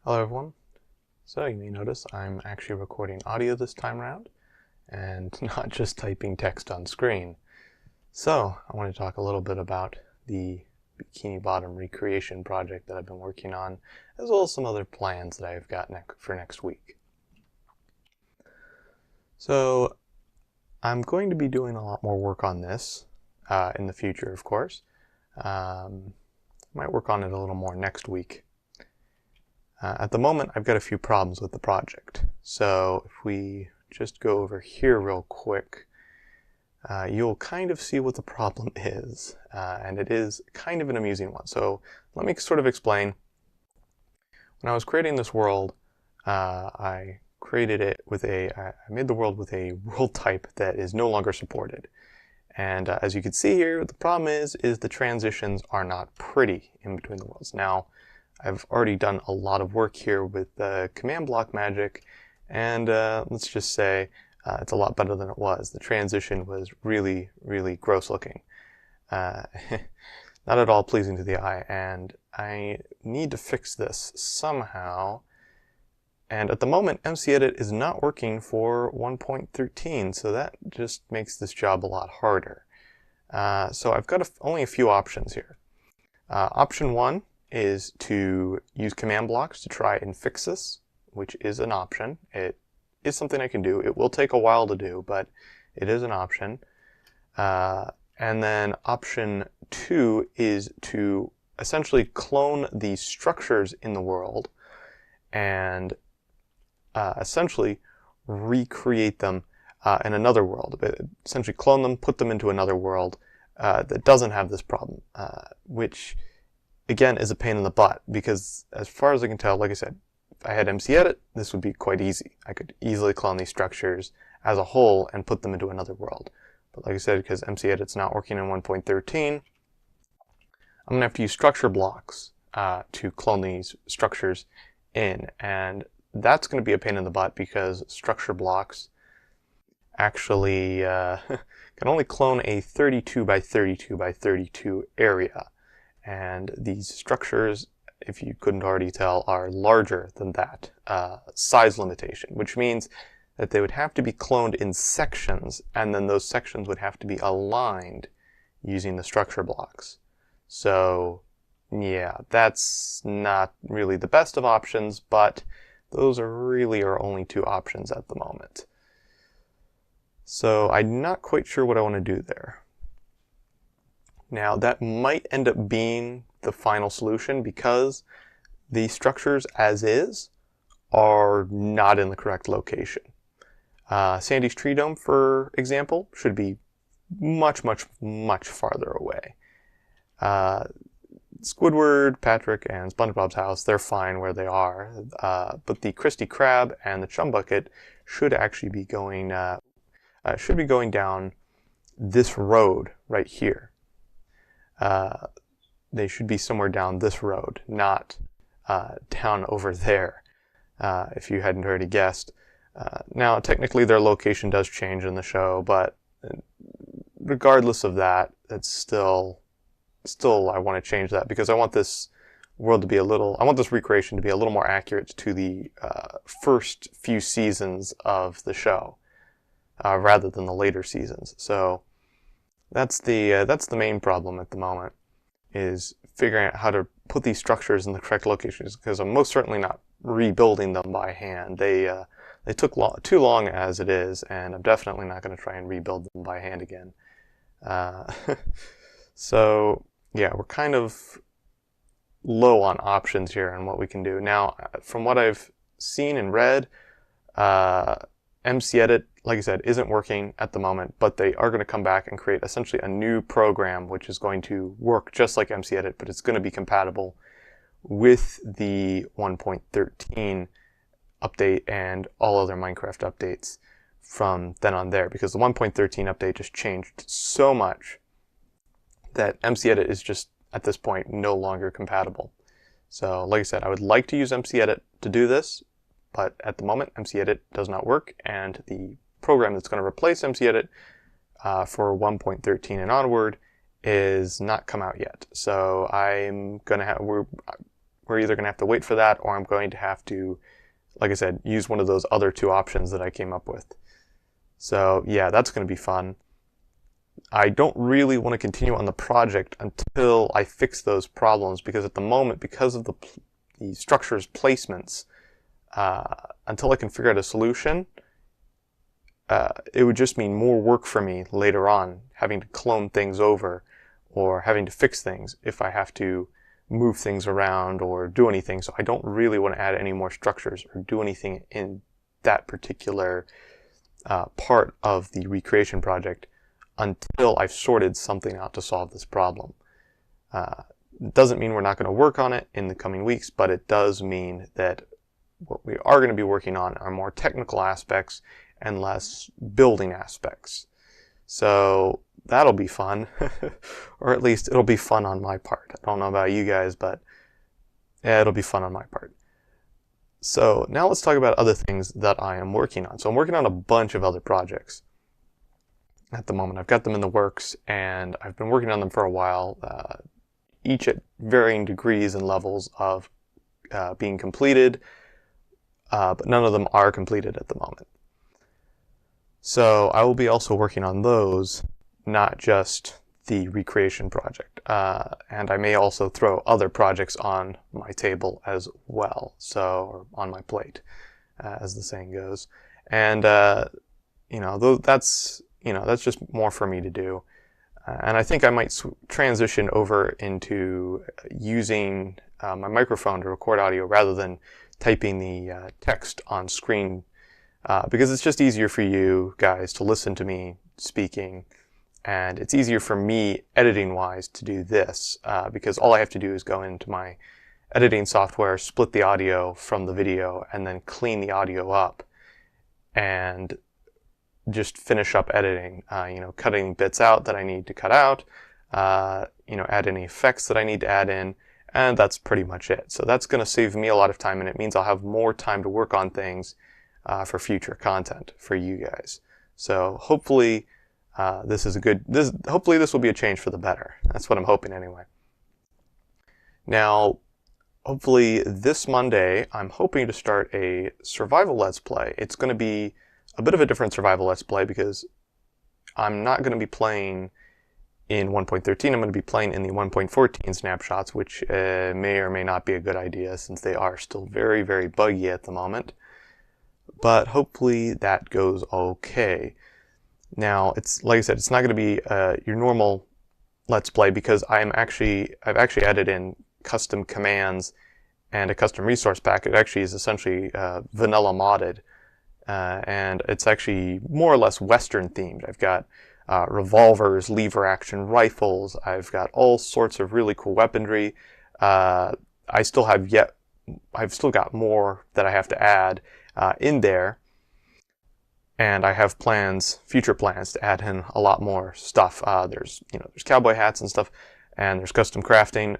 Hello everyone. So you may notice I'm actually recording audio this time around and not just typing text on screen. So I want to talk a little bit about the Bikini Bottom recreation project that I've been working on, as well as some other plans that I've got for next week. So I'm going to be doing a lot more work on this in the future, of course. Might work on it a little more next week. At the moment, I've got a few problems with the project. So if we just go over here real quick, you'll kind of see what the problem is. And it is kind of an amusing one. So let me sort of explain. When I was creating this world, I created it with I made the world with a world type that is no longer supported. And as you can see here, the problem is the transitions are not pretty in between the worlds. Now, I've already done a lot of work here with the command block magic, and let's just say it's a lot better than it was. The transition was really, really gross looking. Not at all pleasing to the eye, and I need to fix this somehow. And at the moment, MCEdit is not working for 1.13, so that just makes this job a lot harder. So I've got only a few options here. Option one is to use command blocks to try and fix this, which is an option. It is something I can do. It will take a while to do, but it is an option. And then option two is to essentially clone the structures in the world and essentially recreate them in another world. Essentially clone them, put them into another world that doesn't have this problem, which again is a pain in the butt, because as far as I can tell, like I said, if I had MCEdit, this would be quite easy. I could easily clone these structures as a whole and put them into another world. But like I said, because MCEdit's not working in 1.13, I'm going to have to use structure blocks to clone these structures in. And that's going to be a pain in the butt, because structure blocks actually can only clone a 32 by 32 by 32 area. And these structures, if you couldn't already tell, are larger than that size limitation, which means that they would have to be cloned in sections, and then those sections would have to be aligned using the structure blocks. So yeah, that's not really the best of options, but those are really our only two options at the moment. So I'm not quite sure what I want to do there. Now, that might end up being the final solution, because the structures as is are not in the correct location. Sandy's tree dome, for example, should be much, much, much farther away. Squidward, Patrick, and SpongeBob's house, they're fine where they are, but the Krusty Krab and the Chum Bucket should actually be going down this road right here. They should be somewhere down this road, not down over there, if you hadn't already guessed. Now, technically their location does change in the show, but regardless of that, it's still I want to change that, because I want this world to be I want this recreation to be a little more accurate to the first few seasons of the show, rather than the later seasons. So that's the main problem at the moment, is figuring out how to put these structures in the correct locations, because I'm most certainly not rebuilding them by hand. They took too long as it is, and I'm definitely not going to try and rebuild them by hand again. So yeah, we're kind of low on options here on what we can do. Now, from what I've seen and read, MCEdit, like I said, isn't working at the moment, but they are going to come back and create essentially a new program which is going to work just like MCEdit, but it's going to be compatible with the 1.13 update and all other Minecraft updates from then on there, because the 1.13 update just changed so much that MCEdit is just, at this point, no longer compatible. So, like I said, I would like to use MCEdit to do this, but at the moment, MCEdit does not work, and the program that's going to replace MCEdit for 1.13 and onward is not come out yet. So I'm going to we're either going to have to wait for that, or I'm going to have to, like I said, use one of those other two options that I came up with. So yeah, that's going to be fun. I don't really want to continue on the project until I fix those problems, because at the moment, because of the structure's placements, until I can figure out a solution, it would just mean more work for me later on, having to clone things over or having to fix things if I have to move things around or do anything. So I don't really want to add any more structures or do anything in that particular part of the recreation project until I've sorted something out to solve this problem. It doesn't mean we're not going to work on it in the coming weeks, but it does mean that what we are going to be working on are more technical aspects and less building aspects. So that'll be fun, or at least it'll be fun on my part. I don't know about you guys, but yeah, it'll be fun on my part. So now let's talk about other things that I am working on. So I'm working on a bunch of other projects at the moment. I've got them in the works, and I've been working on them for a while, each at varying degrees and levels of being completed, but none of them are completed at the moment. So I will be also working on those, not just the recreation project. And I may also throw other projects on my table as well, or on my plate, as the saying goes. And that's just more for me to do. And I think I might transition over into using my microphone to record audio rather than typing the text on screen, because it's just easier for you guys to listen to me speaking, and it's easier for me editing-wise to do this, because all I have to do is go into my editing software, split the audio from the video, and then clean the audio up, and just finish up editing, cutting bits out that I need to cut out, add any effects that I need to add in, and that's pretty much it. So that's going to save me a lot of time, and it means I'll have more time to work on things for future content for you guys. So hopefully hopefully this will be a change for the better. That's what I'm hoping anyway. Now, hopefully this Monday, I'm hoping to start a survival Let's Play. It's going to be a bit of a different survival Let's Play, because I'm not going to be playing in 1.13. I'm going to be playing in the 1.14 snapshots, which may or may not be a good idea since they are still very, very buggy at the moment. But hopefully that goes okay. Now, it's like I said, it's not going to be your normal Let's Play, because I've actually added in custom commands and a custom resource pack. It actually is essentially vanilla modded. And it's actually more or less Western themed. I've got revolvers, lever action rifles. I've got all sorts of really cool weaponry. I've still got more that I have to add in there, and I have future plans to add in a lot more stuff. There's cowboy hats and stuff, and there's custom crafting.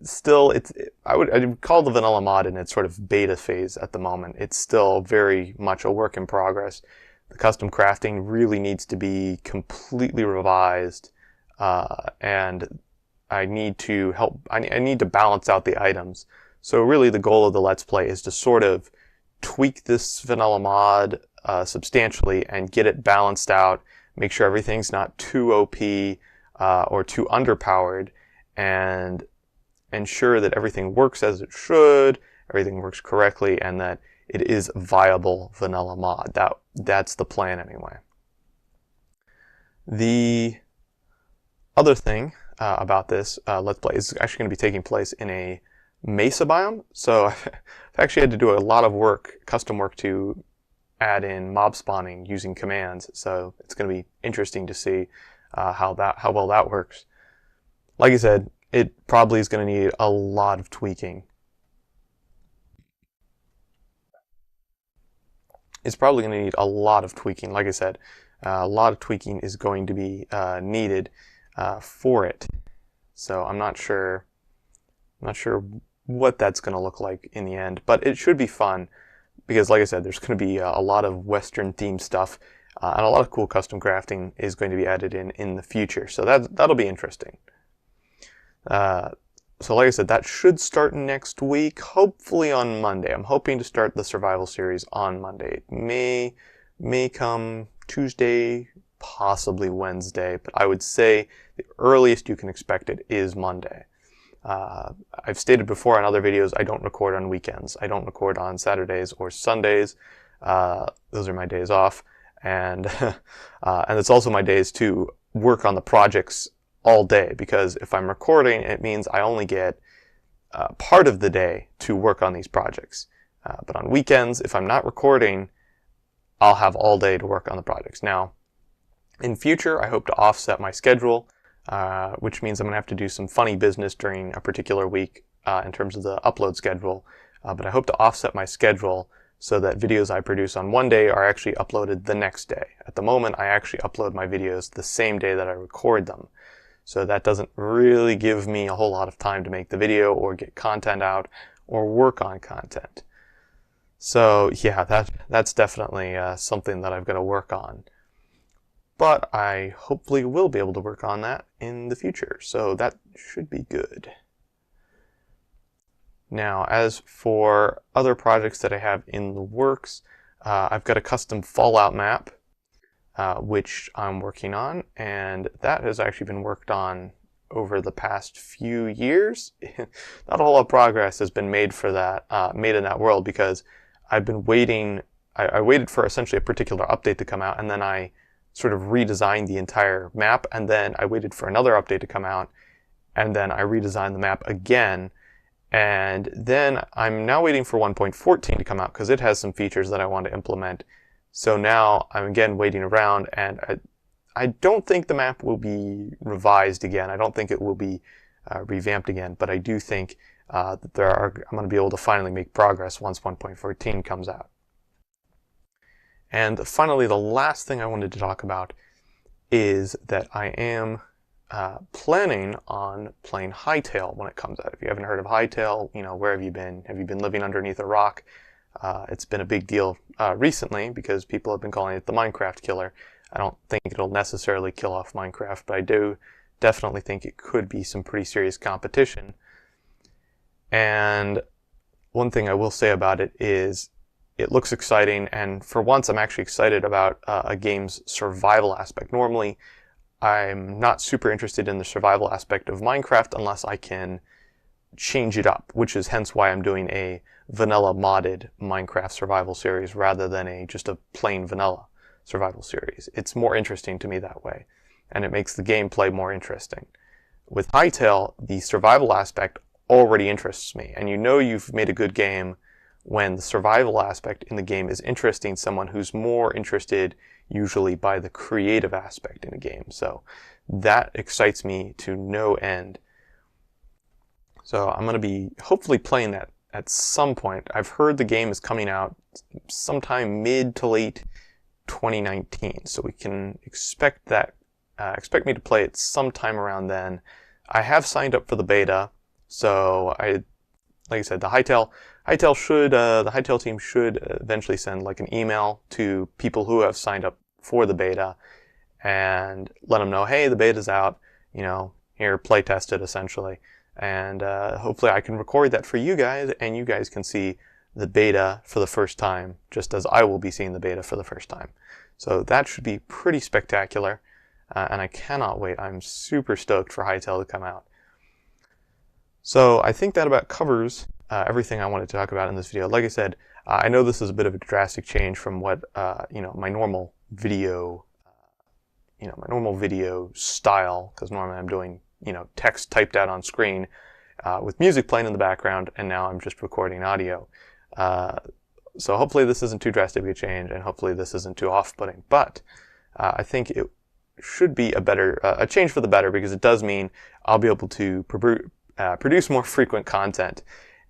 Still, I would call the vanilla mod in its sort of beta phase at the moment. It's still very much a work in progress. The custom crafting really needs to be completely revised, and I need to I need to balance out the items. So really the goal of the Let's Play is to sort of tweak this vanilla mod substantially and get it balanced out, make sure everything's not too OP or too underpowered, and ensure that everything works as it should, everything works correctly, and that it is a viable vanilla mod. That's the plan anyway. The other thing about this Let's Play is actually going to be taking place in a mesa biome. So I've actually had to do a lot of work, custom work, to add in mob spawning using commands. So it's going to be interesting to see how well that works. Like I said, it probably is going to need a lot of tweaking. It's probably going to need a lot of tweaking. Like I said, a lot of tweaking is going to be needed for it. So I'm not sure what that's going to look like in the end, but it should be fun, because like I said, there's going to be a lot of Western themed stuff, and a lot of cool custom crafting is going to be added in the future. So that'll be interesting. So like I said, that should start next week, hopefully on Monday. I'm hoping to start the survival series on Monday. It may come Tuesday, possibly Wednesday, but I would say the earliest you can expect it is Monday. I've stated before on other videos, I don't record on weekends. I don't record on Saturdays or Sundays. Those are my days off. And, and it's also my days to work on the projects all day, because if I'm recording, it means I only get part of the day to work on these projects. But on weekends, if I'm not recording, I'll have all day to work on the projects. Now, in future, I hope to offset my schedule, which means I'm going to have to do some funny business during a particular week in terms of the upload schedule. But I hope to offset my schedule so that videos I produce on one day are actually uploaded the next day. At the moment, I actually upload my videos the same day that I record them. So that doesn't really give me a whole lot of time to make the video or get content out or work on content. So yeah, that's definitely something that I've got to work on. But I hopefully will be able to work on that in the future. So that should be good. Now, as for other projects that I have in the works, I've got a custom Fallout map, which I'm working on, and that has actually been worked on over the past few years. Not a whole lot of progress has been made for that, made in that world, because I've been waiting. I waited for essentially a particular update to come out, and then I sort of redesigned the entire map, and then I waited for another update to come out, and then I redesigned the map again. And then I'm now waiting for 1.14 to come out because it has some features that I want to implement. So now I'm again waiting around, and I don't think the map will be revised again. I don't think it will be revamped again, but I do think that I'm going to be able to finally make progress once 1.14 comes out. And finally, the last thing I wanted to talk about is that I am planning on playing Hytale when it comes out. If you haven't heard of Hytale, you know, where have you been? Have you been living underneath a rock? It's been a big deal recently because people have been calling it the Minecraft killer. I don't think it'll necessarily kill off Minecraft, but I do definitely think it could be some pretty serious competition. And one thing I will say about it is it looks exciting, and for once I'm actually excited about a game's survival aspect. Normally, I'm not super interested in the survival aspect of Minecraft unless I can change it up, which is hence why I'm doing a vanilla modded Minecraft survival series rather than just a plain vanilla survival series. It's more interesting to me that way, and it makes the gameplay more interesting. With Hytale, the survival aspect already interests me, and you know you've made a good game when the survival aspect in the game is interesting someone who's more interested usually by the creative aspect in a game. So that excites me to no end. So I'm going to be hopefully playing that at some point. I've heard the game is coming out sometime mid to late 2019, so we can expect that. Expect me to play it sometime around then. I have signed up for the beta, so like I said, the Hytale team should eventually send like an email to people who have signed up for the beta and let them know, hey, the beta's out, you know, here, play test it essentially. And hopefully I can record that for you guys, and you guys can see the beta for the first time, just as I will be seeing the beta for the first time. So that should be pretty spectacular, and I cannot wait. I'm super stoked for Hytale to come out. So I think that about covers everything I wanted to talk about in this video. Like I said, I know this is a bit of a drastic change from what you know, my normal video, style, because normally I'm doing, you know, text typed out on screen with music playing in the background, and now I'm just recording audio. So hopefully this isn't too drastic of a change, and hopefully this isn't too off-putting. But I think it should be a change for the better, because it does mean I'll be able to produce more frequent content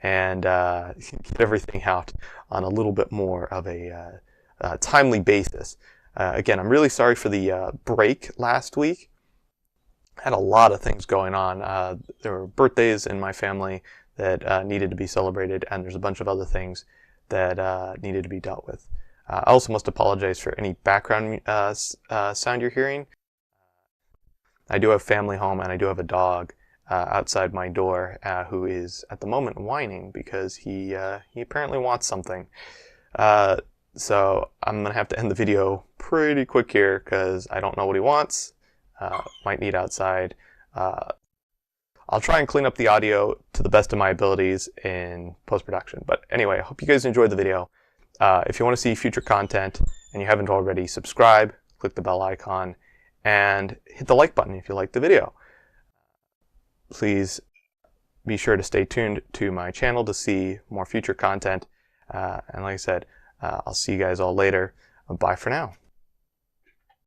and get everything out on a little bit more of a timely basis. Again, I'm really sorry for the break last week. I had a lot of things going on. There were birthdays in my family that needed to be celebrated, and there's a bunch of other things that needed to be dealt with. I also must apologize for any background sound you're hearing. I do have family home, and I do have a dog, outside my door who is at the moment whining because he apparently wants something. So I'm going to have to end the video pretty quick here because I don't know what he wants. Might need outside. I'll try and clean up the audio to the best of my abilities in post-production. But anyway, I hope you guys enjoyed the video. If you want to see future content and you haven't already, subscribe, click the bell icon, and hit the like button if you liked the video. Please be sure to stay tuned to my channel to see more future content. And like I said, I'll see you guys all later. Bye for now.